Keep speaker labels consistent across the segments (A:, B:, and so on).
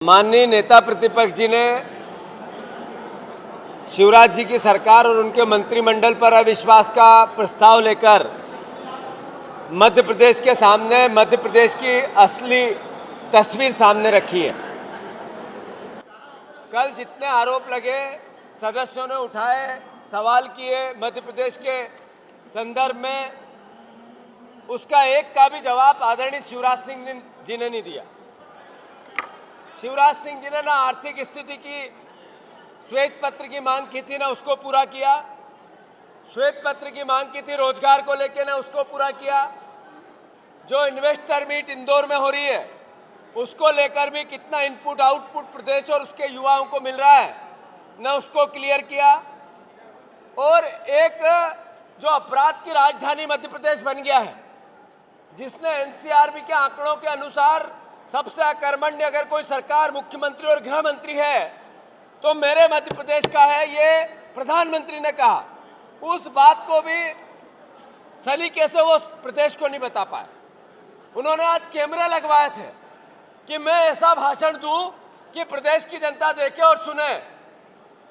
A: माननीय नेता प्रतिपक्ष जी ने शिवराज जी की सरकार और उनके मंत्रिमंडल पर अविश्वास का प्रस्ताव लेकर मध्य प्रदेश के सामने मध्य प्रदेश की असली तस्वीर सामने रखी है। कल जितने आरोप लगे, सदस्यों ने उठाए, सवाल किए मध्य प्रदेश के संदर्भ में, उसका एक का भी जवाब आदरणीय शिवराज सिंह जी ने नहीं दिया। शिवराज सिंह जी ने ना आर्थिक स्थिति की श्वेत पत्र की मांग की थी, ना उसको पूरा किया। श्वेत पत्र की मांग की थी रोजगार को लेकर, ना उसको पूरा किया। जो इन्वेस्टर मीट इंदौर में हो रही है, उसको लेकर भी कितना इनपुट आउटपुट प्रदेश और उसके युवाओं को मिल रहा है, ना उसको क्लियर किया। और एक जो अपराध की राजधानी मध्य प्रदेश बन गया है, जिसने एनसीआरबी के आंकड़ों के अनुसार सबसे अकर्मण्य अगर कोई सरकार, मुख्यमंत्री और गृह मंत्री है तो मेरे मध्य प्रदेश का है, ये प्रधानमंत्री ने कहा। उस बात को भी सलीके से वो प्रदेश को नहीं बता पाए। उन्होंने आज कैमरे लगवाए थे कि मैं ऐसा भाषण दूं कि प्रदेश की जनता देखे और सुने।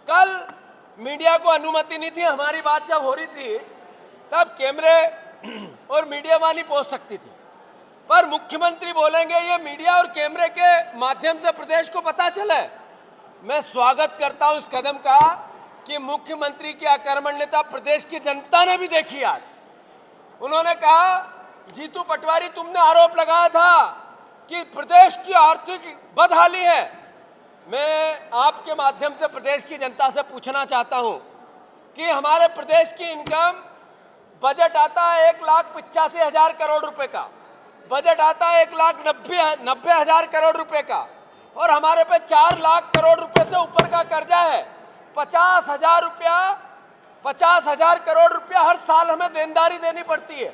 A: कल मीडिया को अनुमति नहीं थी, हमारी बात जब हो रही थी तब कैमरे और मीडिया वहां नहीं पहुंच सकती थी, पर मुख्यमंत्री बोलेंगे ये मीडिया और कैमरे के माध्यम से प्रदेश को पता चले। मैं स्वागत करता हूं इस कदम का कि मुख्यमंत्री की अकर्मण्यता प्रदेश की जनता ने भी देखी। आज उन्होंने कहा, जीतू पटवारी तुमने आरोप लगाया था कि प्रदेश की आर्थिक बदहाली है। मैं आपके माध्यम से प्रदेश की जनता से पूछना चाहता हूं कि हमारे प्रदेश की इनकम, बजट आता है 1,85,000 करोड़ रुपए का, बजट आता है 1,90,000 करोड़ रुपए का, और हमारे पे 4 लाख करोड़ रुपए से ऊपर का कर्जा है। 50,000 करोड़ रुपया हर साल हमें देनदारी देनी पड़ती है,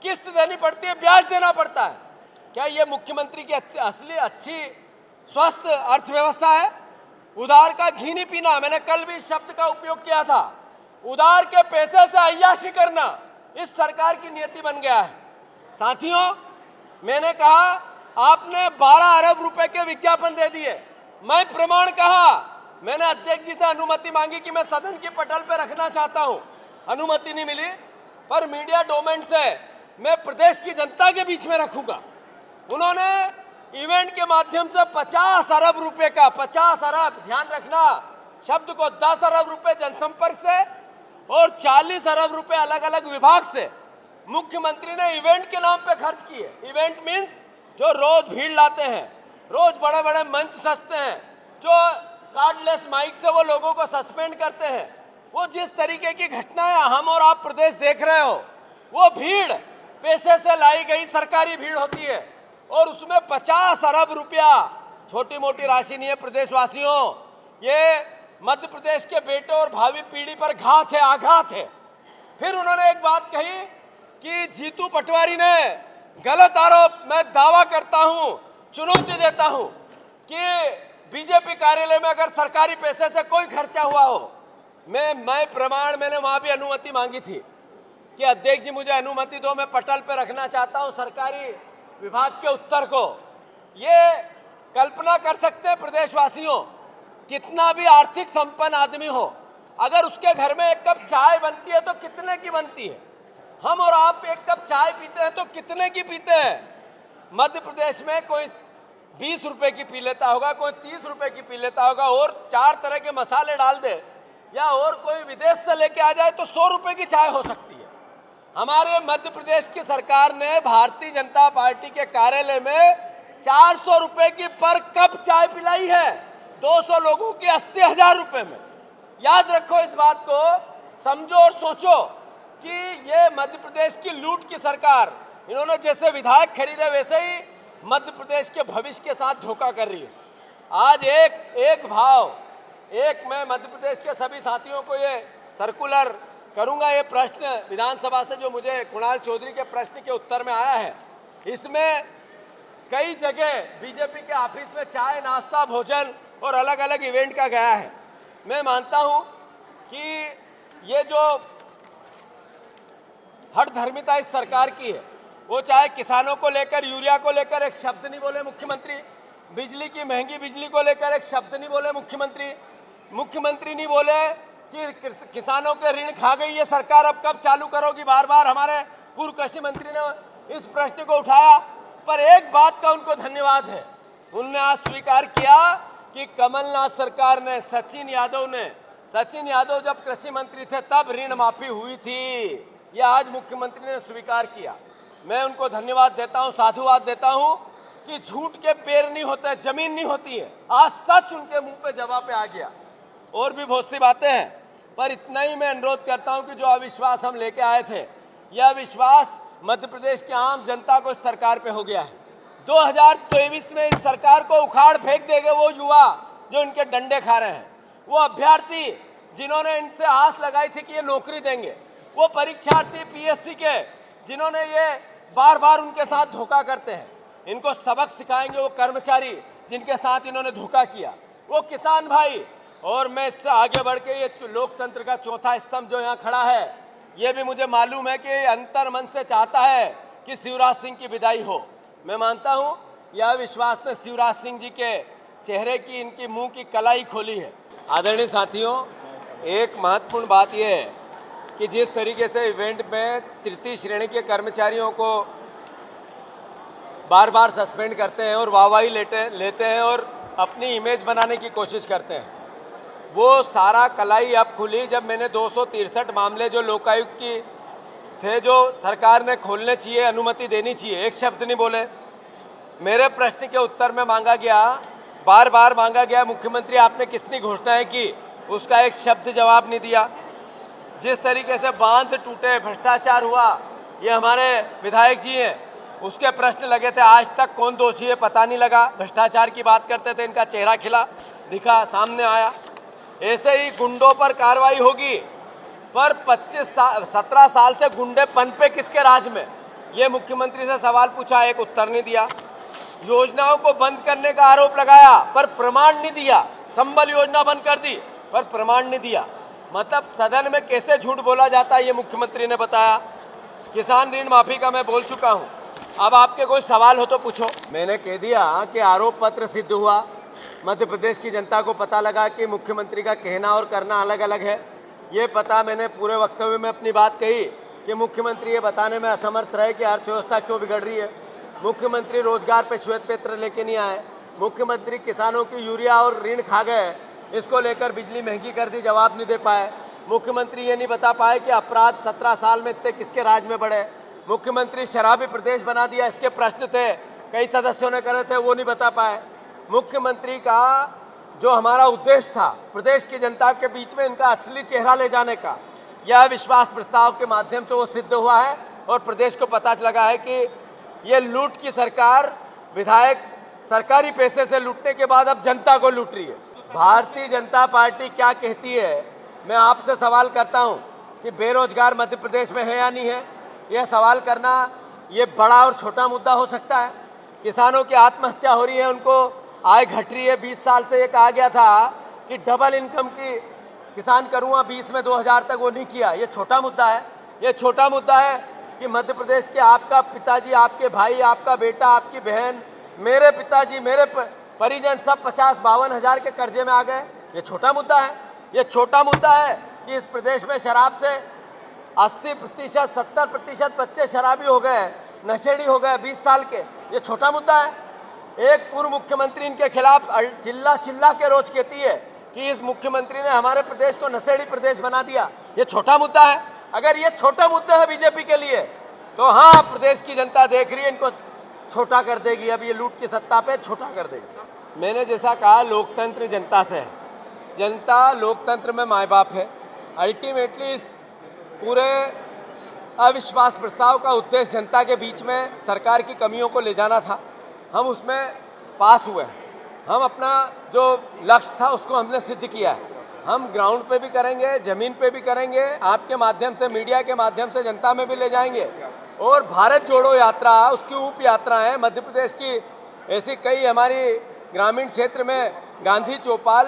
A: किस्त देनी पड़ती है, ब्याज देना पड़ता है। क्या ये मुख्यमंत्री की असली अच्छी स्वस्थ अर्थव्यवस्था है? उधार का घी नहीं पीना, मैंने कल भी इस शब्द का उपयोग किया था। उधार के पैसे से अय्याशी करना इस सरकार की नीति बन गया है। साथियों, मैंने कहा आपने 12 अरब रुपए के विज्ञापन दे दिए। मैं प्रमाण कहा, मैंने अध्यक्ष जी से अनुमति मांगी कि मैं सदन की पटल पे रखना चाहता हूं, अनुमति नहीं मिली, पर मीडिया डोमेन से मैं प्रदेश की जनता के बीच में रखूंगा। उन्होंने इवेंट के माध्यम से 50 अरब रुपए का, 50 अरब, ध्यान रखना शब्द को, 10 अरब रुपए जनसंपर्क से और 40 अरब रुपए अलग अलग विभाग से मुख्यमंत्री ने इवेंट के नाम पे खर्च किए। इवेंट मींस जो रोज भीड़ लाते हैं, रोज बड़े बड़े मंच सजते हैं, जो कार्डलेस माइक से वो लोगों को सस्पेंड करते हैं, वो जिस तरीके की घटनाएं हम और आप प्रदेश देख रहे हो, वो भीड़ पैसे से लाई गई सरकारी भीड़ होती है, और उसमें 50 अरब रुपया छोटी मोटी राशि नहीं है। प्रदेशवासियों, ये मध्य प्रदेश के बेटे और भावी पीढ़ी पर घात है, आघात है। फिर उन्होंने एक बात कही कि जीतू पटवारी ने गलत आरोप, मैं दावा करता हूं, चुनौती देता हूं कि बीजेपी कार्यालय में अगर सरकारी पैसे से कोई खर्चा हुआ हो, मैं प्रमाण, मैंने वहां भी अनुमति मांगी थी कि अध्यक्ष जी मुझे अनुमति दो, मैं पटल पे रखना चाहता हूं सरकारी विभाग के उत्तर को। ये कल्पना कर सकते हैं प्रदेशवासियों, कितना भी आर्थिक संपन्न आदमी हो, अगर उसके घर में एक कप चाय बनती है तो कितने की बनती है? हम और आप एक कप चाय पीते हैं तो कितने की पीते हैं? मध्य प्रदेश में कोई 20 रुपए की पी लेता होगा, कोई 30 रुपए की पी लेता होगा, और 4 तरह के मसाले डाल दे, या और कोई विदेश से लेके आ जाए तो 100 रुपए की चाय हो सकती है। हमारे मध्य प्रदेश की सरकार ने भारतीय जनता पार्टी के कार्यालय में 400 रुपए की पर कप चाय पिलाई है, 200 लोगों के 80,000 रुपए में। याद रखो इस बात को, समझो और सोचो कि ये मध्य प्रदेश की लूट की सरकार, इन्होंने जैसे विधायक खरीदे वैसे ही मध्य प्रदेश के भविष्य के साथ धोखा कर रही है। आज एक भाव, मैं मध्य प्रदेश के सभी साथियों को ये सर्कुलर करूंगा, ये प्रश्न विधानसभा से जो मुझे कुणाल चौधरी के प्रश्न के उत्तर में आया है, इसमें कई जगह बीजेपी के ऑफिस में चाय, नाश्ता, भोजन और अलग अलग इवेंट का गया है। मैं मानता हूं कि ये जो हठधर्मिता इस सरकार की है, वो चाहे किसानों को लेकर, यूरिया को लेकर एक शब्द नहीं बोले मुख्यमंत्री, बिजली की महंगी बिजली को लेकर एक शब्द नहीं बोले मुख्यमंत्री। मुख्यमंत्री नहीं बोले कि किसानों के ऋण खा गई ये सरकार, अब कब चालू करोगी। बार बार हमारे पूर्व कृषि मंत्री ने इस प्रश्न को उठाया, पर एक बात का उनको धन्यवाद है, उनने आज स्वीकार किया कि कमलनाथ सरकार ने, सचिन यादव जब कृषि मंत्री थे तब ऋण माफी हुई थी। यह आज मुख्यमंत्री ने स्वीकार किया। मैं उनको धन्यवाद देता हूं, साधुवाद देता हूं कि झूठ के पेड़ नहीं होते, जमीन नहीं होती है। आज सच उनके मुंह पे जवाब पे आ गया। और भी बहुत सी बातें हैं, पर इतना ही मैं अनुरोध करता हूं कि जो अविश्वास हम लेके आए थे, यह अविश्वास मध्य प्रदेश की आम जनता को इस सरकार पे हो गया है। 2023 में इस सरकार को उखाड़ फेंक देंगे वो युवा जो इनके डंडे खा रहे हैं, वो अभ्यर्थी जिन्होंने इनसे आस लगाई थी कि ये नौकरी देंगे, वो परीक्षार्थी पीएससी के जिन्होंने ये बार बार उनके साथ धोखा करते हैं, इनको सबक सिखाएंगे वो कर्मचारी जिनके साथ इन्होंने धोखा किया, वो किसान भाई। और मैं इससे आगे बढ़ के ये लोकतंत्र का चौथा स्तंभ जो यहाँ खड़ा है, ये भी मुझे मालूम है कि अंतर मन से चाहता है कि शिवराज सिंह की विदाई हो। मैं मानता हूँ यह विश्वास ने शिवराज सिंह जी के चेहरे की, इनकी मुंह की कलाई खोली है। आदरणीय साथियों, एक महत्वपूर्ण बात यह है कि जिस तरीके से इवेंट में तृतीय श्रेणी के कर्मचारियों को बार बार सस्पेंड करते हैं और वाहवाही लेते हैं और अपनी इमेज बनाने की कोशिश करते हैं, वो सारा कलाई अब खुली जब मैंने 263 मामले जो लोकायुक्त की थे, जो सरकार ने खोलने चाहिए, अनुमति देनी चाहिए, एक शब्द नहीं बोले। मेरे प्रश्न के उत्तर में मांगा गया, बार बार मांगा गया, मुख्यमंत्री आपने कितनी घोषणाएं की, उसका एक शब्द जवाब नहीं दिया। जिस तरीके से बांध टूटे, भ्रष्टाचार हुआ, ये हमारे विधायक जी हैं, उसके प्रश्न लगे थे, आज तक कौन दोषी है पता नहीं लगा। भ्रष्टाचार की बात करते थे, इनका चेहरा खिला दिखा, सामने आया। ऐसे ही गुंडों पर कार्रवाई होगी, पर 17 साल से गुंडे पन पे किसके राज में, ये मुख्यमंत्री से सवाल पूछा, एक उत्तर नहीं दिया। योजनाओं को बंद करने का आरोप लगाया पर प्रमाण नहीं दिया। संबल योजना बंद कर दी पर प्रमाण नहीं दिया। मतलब सदन में कैसे झूठ बोला जाता है ये मुख्यमंत्री ने बताया। किसान ऋण माफी का मैं बोल चुका हूं, अब आपके कोई सवाल हो तो पूछो। मैंने कह दिया कि आरोप पत्र सिद्ध हुआ, मध्य प्रदेश की जनता को पता लगा कि मुख्यमंत्री का कहना और करना अलग अलग है। ये पता मैंने पूरे वक्तव्य में अपनी बात कही कि मुख्यमंत्री ये बताने में असमर्थ रहे कि अर्थव्यवस्था क्यों बिगड़ रही है। मुख्यमंत्री रोजगार पे श्वेत पत्र लेके नहीं आए। मुख्यमंत्री किसानों की यूरिया और ऋण खा गए, इसको लेकर बिजली महंगी कर दी, जवाब नहीं दे पाए। मुख्यमंत्री ये नहीं बता पाए कि अपराध 17 साल में इतने किसके राज में बढ़े। मुख्यमंत्री शराबी प्रदेश बना दिया, इसके प्रश्न थे, कई सदस्यों ने करे थे, वो नहीं बता पाए। मुख्यमंत्री का जो हमारा उद्देश्य था प्रदेश की जनता के बीच में इनका असली चेहरा ले जाने का, यह विश्वास प्रस्ताव के माध्यम से वो सिद्ध हुआ है और प्रदेश को पता लगा है कि ये लूट की सरकार, विधायक सरकारी पैसे से लूटने के बाद अब जनता को लूट रही है। भारतीय जनता पार्टी क्या कहती है, मैं आपसे सवाल करता हूं कि बेरोजगार मध्य प्रदेश में है या नहीं है। यह सवाल करना ये बड़ा और छोटा मुद्दा हो सकता है। किसानों की आत्महत्या हो रही है, उनको आय घट रही है। 20 साल से ये कहा गया था कि डबल इनकम की किसान करूँगा, 20 में 2000 तक वो नहीं किया। ये छोटा मुद्दा है। ये छोटा मुद्दा है कि मध्य प्रदेश के आपका पिताजी, आपके भाई, आपका बेटा, आपकी बहन, मेरे पिताजी, मेरे परिजन सब 50-52 हज़ार के कर्जे में आ गए। ये छोटा मुद्दा है। ये छोटा मुद्दा है कि इस प्रदेश में शराब से 80%, 70% बच्चे शराबी हो गए, नशेड़ी हो गए 20 साल के। ये छोटा मुद्दा है। एक पूर्व मुख्यमंत्री इनके खिलाफ चिल्ला चिल्ला के रोज कहती है कि इस मुख्यमंत्री ने हमारे प्रदेश को नशेड़ी प्रदेश बना दिया। ये छोटा मुद्दा है। अगर ये छोटा मुद्दा है बीजेपी के लिए, तो हाँ, प्रदेश की जनता देख रही है, इनको छोटा कर देगी। अब ये लूट की सत्ता पे छोटा कर देगी। मैंने जैसा कहा, लोकतंत्र जनता से है, जनता लोकतंत्र में माए बाप है। अल्टीमेटली इस पूरे अविश्वास प्रस्ताव का उद्देश्य जनता के बीच में सरकार की कमियों को ले जाना था। हम उसमें पास हुए हैं। हम अपना जो लक्ष्य था उसको हमने सिद्ध किया है। हम ग्राउंड पे भी करेंगे, ज़मीन पे भी करेंगे, आपके माध्यम से, मीडिया के माध्यम से जनता में भी ले जाएंगे। और भारत जोड़ो यात्रा, उसकी उप यात्रा है मध्य प्रदेश की। ऐसी कई हमारी ग्रामीण क्षेत्र में गांधी चौपाल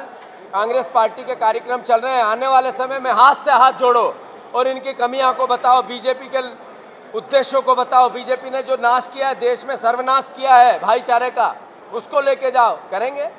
A: कांग्रेस पार्टी के कार्यक्रम चल रहे हैं। आने वाले समय में हाथ से हाथ जोड़ो और इनकी कमियां को बताओ, बीजेपी के उद्देश्यों को बताओ। बीजेपी ने जो नाश किया है, देश में सर्वनाश किया है भाईचारे का, उसको लेके जाओ, करेंगे।